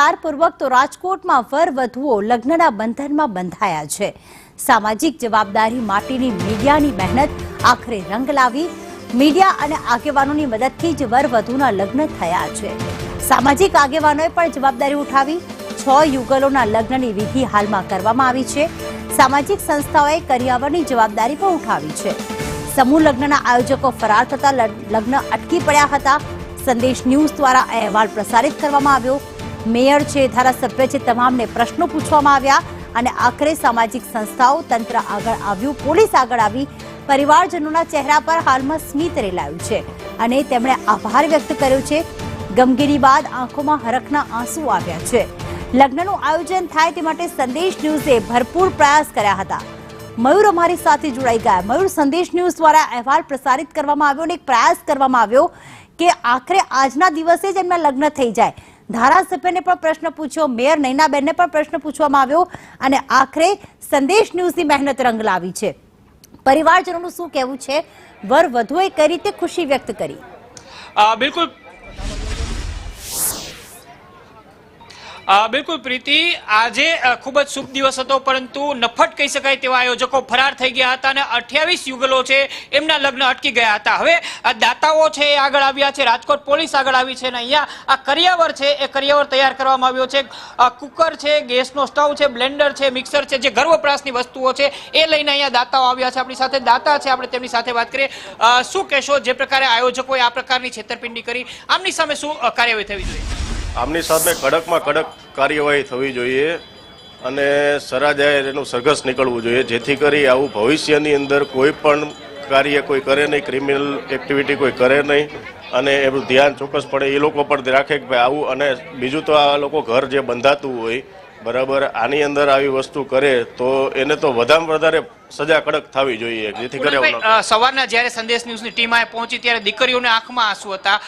ભારપૂર્વક તો રાજકોટમાં વરવધુઓ લગ્નના બંધનમાં બંધાયા છે। સામાજિક જવાબદારી માટેની મીડિયાની મહેનત આખરે રંગ લાવી। મીડિયા અને આગેવાનોની મદદથી જ વરવધુના લગ્ન થયા છે। સામાજિક આગેવાનોએ પણ જવાબદારી ઉઠાવી। 6 યુગલોના લગ્નની વિધિ હાલમાં કરવામાં આવી છે। સામાજિક સંસ્થાઓએ કરિયાવરની જવાબદારી પણ ઉઠાવી છે। સમૂહ લગ્નના આયોજકો ફરાર થતા લગ્ન અટકી પડ્યા હતા। સંદેશ ન્યૂઝ દ્વારા અહેવાલ પ્રસારિત કરવામાં આવ્યો। મેયર છે, ધારાસભ્ય છે, તમામને પ્રશ્નો પૂછવામાં આવ્યા અને આખરે સામાજિક સંસ્થાઓ, તંત્ર આગળ આવ્યું, પોલીસ આગળ આવી। પરિવારજનોના ચહેરા પર હાલમાં સ્મિત રેલાયું છે અને તેમણે આભાર વ્યક્ત કર્યો છે। ગમગીની બાદ આંખોમાં હરખના આંસુ આવ્યા છે। લગ્નનું આયોજન થાય તે માટે સંદેશ ન્યૂઝે ભરપૂર પ્રયાસ કર્યા હતા। મયુર અમારી સાથે જોડાઈ ગયા। મયુર, સંદેશ ન્યૂઝ દ્વારા અહેવાલ પ્રસારિત કરવામાં આવ્યો અને એક પ્રયાસ કરવામાં આવ્યો કે આખરે આજના દિવસે જ એમના લગ્ન થઈ જાય। ધારાસભ્યને પણ પ્રશ્ન પૂછ્યો, મેયર નૈનાબેનને પણ પ્રશ્ન પૂછવામાં આવ્યો અને આખરે સંદેશ ન્યૂઝની મહેનત રંગ લાવી છે। પરિવારજનોનું શું કહેવું છે? વરવધુએ કઈ રીતે ખુશી વ્યક્ત કરી? બિલકુલ પ્રીતિ, આજે ખૂબ જ શુભ દિવસ હતો, પરંતુ નફટ કહી શકાય તેવા આયોજકો ફરાર થઈ ગયા હતા અને 28 યુગલો છે એમના લગ્ન અટકી ગયા હતા। હવે દાતાઓ છે એ આગળ આવ્યા છે, રાજકોટ પોલીસ આગળ આવી છે અને અહીંયા આ કરિયાવર છે એ કરિયાવર તૈયાર કરવામાં આવ્યો છે। કુકર છે, ગેસનો સ્ટવ છે, બ્લેન્ડર છે, મિક્સર છે, જે ઘર વપરાશની વસ્તુઓ છે એ લઈને અહીંયા દાતાઓ આવ્યા છે। આપણી સાથે દાતા છે, આપણે તેમની સાથે વાત કરીએ। શું કહેશો, જે પ્રકારે આયોજકોએ આ પ્રકારની છેતરપિંડી કરી, આમની સામે શું કાર્યવાહી થવી જોઈએ? આમની સામે કડકમાં કડક કાર્યવાહી થવી જોઈએ અને સરાજાહેર એનું સરઘસ નીકળવું જોઈએ, જેથી કરી આવું ભવિષ્યની અંદર કોઈ પણ કાર્ય કોઈ કરે નહીં, ક્રિમિનલ એક્ટિવિટી કોઈ કરે નહીં અને એનું ધ્યાન ચોક્કસપણે એ લોકો પણ રાખે કે ભાઈ આવું। અને બીજું તો આ લોકો ઘર જે બંધાતું હોય બરાબર, આની અંદર આવી વસ્તુ કરે તો એને તો વધારેમાં વધારે સજા કડક થવી જોઈએ, જેથી કરીને સવારના જ્યારે સંદેશ ન્યૂઝની ટીમ આ પહોંચી ત્યારે દીકરીઓને આંખમાં આંસુ હતા।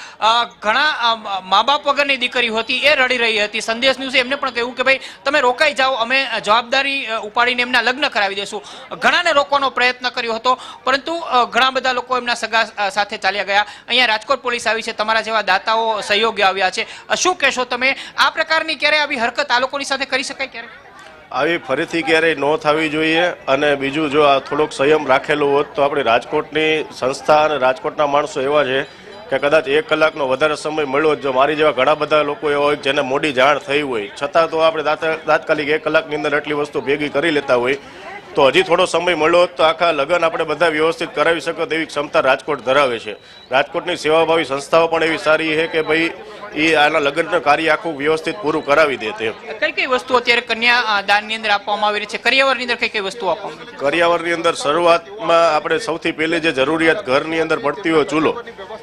ઘણા મા બાપ વગરની દીકરીઓ હતી એ રડી રહી હતી। સંદેશ ન્યૂઝે એમને પણ કહ્યું કે ભાઈ તમે રોકાઈ જાઓ, અમે જવાબદારી ઉપાડીને એમના લગ્ન કરાવી દેશું। ઘણાને રોકવાનો પ્રયત્ન કર્યો હતો, પરંતુ ઘણા બધા લોકો એમના સગા સાથે ચાલ્યા ગયા। અહીંયા રાજકોટ પોલીસ આવી છે, તમારા જેવા દાતાઓ સહયોગી આવ્યા છે। શું કહેશો તમે, આ પ્રકારની ક્યારે આવી હરકત આ લોકોની સાથે કરી શકાય? ક્યારે આવી ફરીથી ક્યારેય ન થવી જોઈએ। અને બીજું, જો આ થોડોક સંયમ રાખેલો હોત તો આપણે રાજકોટની સંસ્થા અને રાજકોટના માણસો એવા છે કે કદાચ 1 કલાકનો વધારે સમય મળ્યો જ, જો મારી જેવા ઘણા બધા લોકો એવા હોય જેને મોડી જાણ થઈ હોય છતાં તો આપણે તાત્કાલિક 1 કલાકની અંદર આટલી વસ્તુ ભેગી કરી લેતા હોય, તો હજી થોડો સમય મળ્યો તો આખા લગ્ન આપણે બધા વ્યવસ્થિત કરાવી શકો તેવી ક્ષમતા રાજકોટ ધરાવે છે। રાજકોટની સેવાભાવી સંસ્થાઓ પણ એવી સારી છે કે ભાઈ એ આના લગ્નનું કાર્ય આખું વ્યવસ્થિત પૂરું કરાવી દે। કઈ કઈ વસ્તુ અત્યારે કન્યા દાનની અંદર આપવામાં આવી રહી છે? કરિયાવરની અંદર કઈ કઈ વસ્તુ આપવામાં આવી છે? કરિયાવરની અંદર શરૂઆતમાં આપણે સૌથી પહેલી જે જરૂરિયાત ઘરની અંદર પડતી હોય,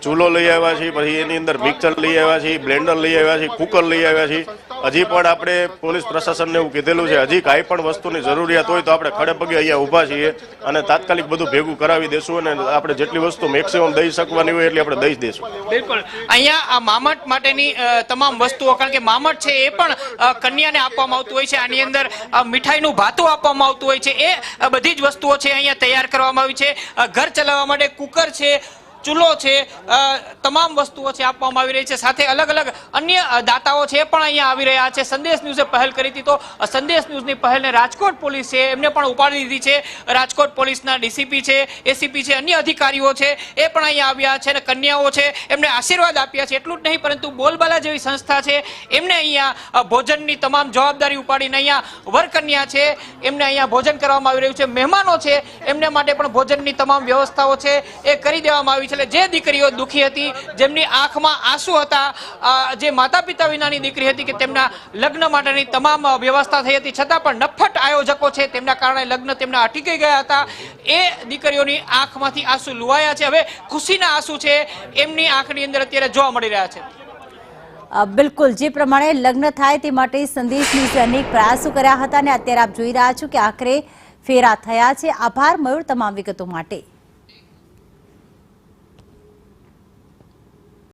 ચૂલો લઈ આવ્યા છીએ, પછી એની અંદર મિક્સર લઈ આવ્યા છીએ, બ્લેન્ડર લઈ આવ્યા છીએ, કુકર લઈ આવ્યા છીએ। હજી પણ આપણે પોલીસ પ્રશાસનને એવું કીધેલું છે, હજી કાંઈ પણ વસ્તુની જરૂરિયાત હોય તો આપણે ખડે પગે અહીંયા ઊભા છીએ અને તાત્કાલિક બધું ભેગું કરાવી દેશું અને આપણે જેટલી વસ્તુ મેક્સિમમ દઈ શકવાની હોય એટલી આપણે દઈ દઈશું। બિલકુલ, અહીંયા આ મામટ માટેની તમામ વસ્તુઓ, કારણ કે મામટ છે એ પણ કન્યાને આપવામાં આવતું હોય છે, આની અંદર મીઠાઈનું ભાતું આપવામાં આવતું હોય છે, એ બધી જ વસ્તુઓ છે અહીંયા તૈયાર કરવામાં આવી છે। ઘર ચલાવવા માટે કુકર છે, ચૂલો છે, તમામ વસ્તુઓ છે આપવામાં આવી રહી છે। સાથે અલગ અલગ અન્ય દાતાઓ છે પણ અહીંયા આવી રહ્યા છે। સંદેશ ન્યૂઝે પહેલ કરી હતી, તો સંદેશ ન્યૂઝની પહેલને રાજકોટ પોલીસ છે એમને પણ ઉપાડી દીધી છે। રાજકોટ પોલીસના ડીસીપી છે, એસીપી છે, અન્ય અધિકારીઓ છે એ પણ અહીંયા આવ્યા છે અને કન્યાઓ છે એમને આશીર્વાદ આપ્યા છે। એટલું જ નહીં, પરંતુ બોલબાલા જેવી સંસ્થા છે એમને અહીંયા ભોજનની તમામ જવાબદારી ઉપાડીને અહીંયા વરકન્યા છે એમને અહીંયા ભોજન કરવામાં આવી રહ્યું છે। મહેમાનો છે એમને માટે પણ ભોજનની તમામ વ્યવસ્થાઓ છે એ કરી દેવામાં આવી છે। જે દીકરીઓ દુખી હતી, જેમની આંખમાં આંસુ હતા, જે માતા પિતા વિનાની દીકરી હતી કે તેમના લગ્ન માટેની તમામ વ્યવસ્થા થઈ હતી, છતાં પણ નફટ આયોજકો છે તેમના કારણે લગ્ન તેમના અટકી ગયા હતા। એ દીકરીઓની આંખમાંથી આંસુ લુવાયા છે। હવે ખુશીના આંસુ છે એમની આંખની અંદર અત્યારે જોવા મળી રહ્યા છે। બિલકુલ, જે પ્રમાણે લગ્ન થાય તે માટે સંદેશ ન્યૂઝે અનેક પ્રયાસો કર્યા હતા અને અત્યારે આપ જોઈ રહ્યા છો કે આખરે ફેરા થયા છે। આભાર મયુર તમામ વિગતો માટે।